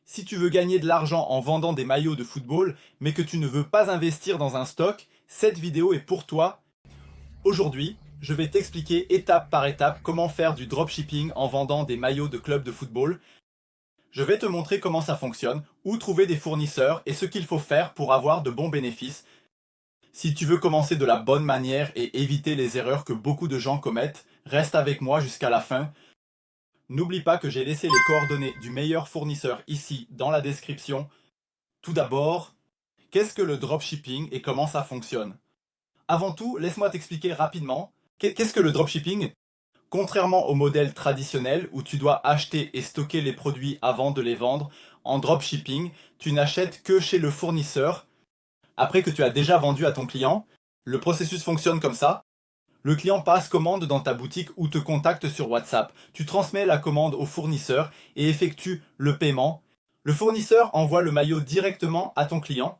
Si tu veux gagner de l'argent en vendant des maillots de football, mais que tu ne veux pas investir dans un stock, cette vidéo est pour toi. Aujourd'hui, je vais t'expliquer étape par étape comment faire du dropshipping en vendant des maillots de club de football. Je vais te montrer comment ça fonctionne, où trouver des fournisseurs et ce qu'il faut faire pour avoir de bons bénéfices. Si tu veux commencer de la bonne manière et éviter les erreurs que beaucoup de gens commettent, reste avec moi jusqu'à la fin. N'oublie pas que j'ai laissé les coordonnées du meilleur fournisseur ici dans la description. Tout d'abord, qu'est-ce que le dropshipping et comment ça fonctionne? Avant tout, laisse-moi t'expliquer rapidement. Qu'est-ce que le dropshipping? Contrairement au modèle traditionnel où tu dois acheter et stocker les produits avant de les vendre, en dropshipping, tu n'achètes que chez le fournisseur. Après que tu as déjà vendu à ton client, le processus fonctionne comme ça. Le client passe commande dans ta boutique ou te contacte sur WhatsApp. Tu transmets la commande au fournisseur et effectues le paiement. Le fournisseur envoie le maillot directement à ton client,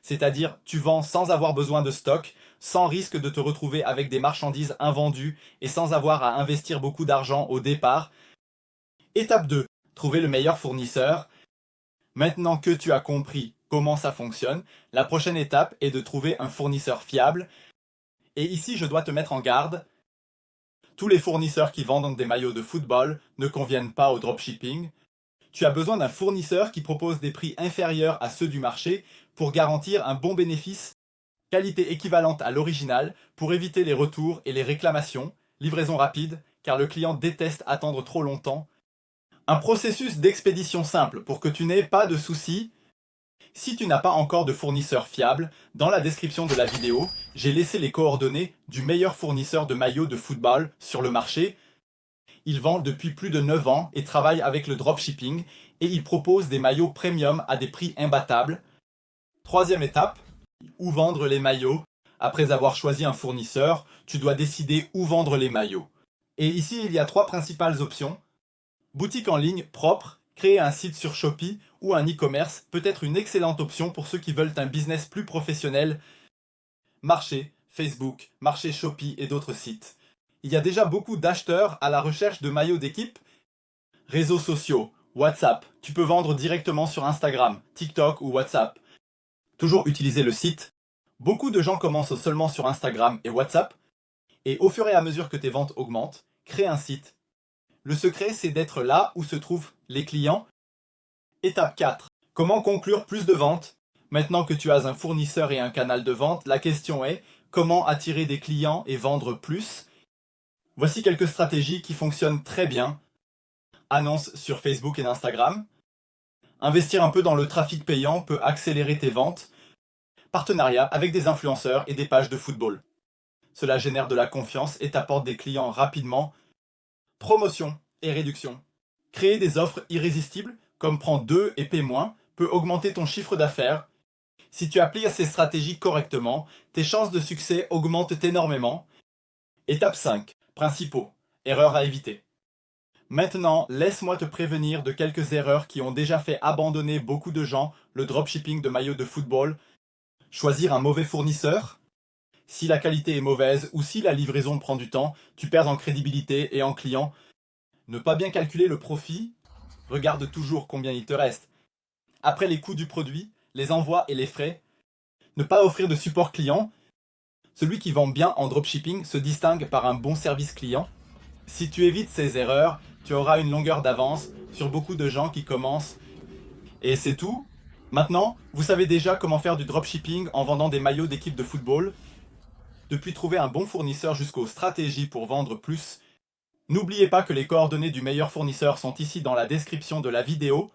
c'est-à-dire tu vends sans avoir besoin de stock, sans risque de te retrouver avec des marchandises invendues et sans avoir à investir beaucoup d'argent au départ. Étape 2. Trouver le meilleur fournisseur. Maintenant que tu as compris comment ça fonctionne, la prochaine étape est de trouver un fournisseur fiable. Et ici, je dois te mettre en garde. Tous les fournisseurs qui vendent des maillots de football ne conviennent pas au dropshipping. Tu as besoin d'un fournisseur qui propose des prix inférieurs à ceux du marché pour garantir un bon bénéfice, qualité équivalente à l'original, pour éviter les retours et les réclamations, livraison rapide, car le client déteste attendre trop longtemps. Un processus d'expédition simple pour que tu n'aies pas de soucis. Si tu n'as pas encore de fournisseur fiable, dans la description de la vidéo, j'ai laissé les coordonnées du meilleur fournisseur de maillots de football sur le marché. Il vend depuis plus de 9 ans et travaille avec le dropshipping et il propose des maillots premium à des prix imbattables. Troisième étape, où vendre les maillots. Après avoir choisi un fournisseur, tu dois décider où vendre les maillots. Et ici, il y a trois principales options. Boutique en ligne propre, créer un site sur Shopee ou un e-commerce peut être une excellente option pour ceux qui veulent un business plus professionnel. Marché, Facebook, marché Shopee et d'autres sites. Il y a déjà beaucoup d'acheteurs à la recherche de maillots d'équipe. Réseaux sociaux, WhatsApp, tu peux vendre directement sur Instagram, TikTok ou WhatsApp. Toujours utiliser le site. Beaucoup de gens commencent seulement sur Instagram et WhatsApp. Et au fur et à mesure que tes ventes augmentent, crée un site. Le secret, c'est d'être là où se trouvent les clients. Étape 4. Comment conclure plus de ventes? Maintenant que tu as un fournisseur et un canal de vente, la question est comment attirer des clients et vendre plus? Voici quelques stratégies qui fonctionnent très bien. Annonce sur Facebook et Instagram. Investir un peu dans le trafic payant peut accélérer tes ventes. Partenariat avec des influenceurs et des pages de football. Cela génère de la confiance et t'apporte des clients rapidement. Promotion et réduction. Créer des offres irrésistibles, comme prends 2 et paie moins, peut augmenter ton chiffre d'affaires. Si tu appliques ces stratégies correctement, tes chances de succès augmentent énormément. Étape 5. Principaux. Erreurs à éviter. Maintenant, laisse-moi te prévenir de quelques erreurs qui ont déjà fait abandonner beaucoup de gens le dropshipping de maillots de football. Choisir un mauvais fournisseur. Si la qualité est mauvaise ou si la livraison prend du temps, tu perds en crédibilité et en clients. Ne pas bien calculer le profit. Regarde toujours combien il te reste. Après les coûts du produit, les envois et les frais. Ne pas offrir de support client. Celui qui vend bien en dropshipping se distingue par un bon service client. Si tu évites ces erreurs, tu auras une longueur d'avance sur beaucoup de gens qui commencent. Et c'est tout. Maintenant, vous savez déjà comment faire du dropshipping en vendant des maillots d'équipe de football. Depuis trouver un bon fournisseur jusqu'aux stratégies pour vendre plus. N'oubliez pas que les coordonnées du meilleur fournisseur sont ici dans la description de la vidéo.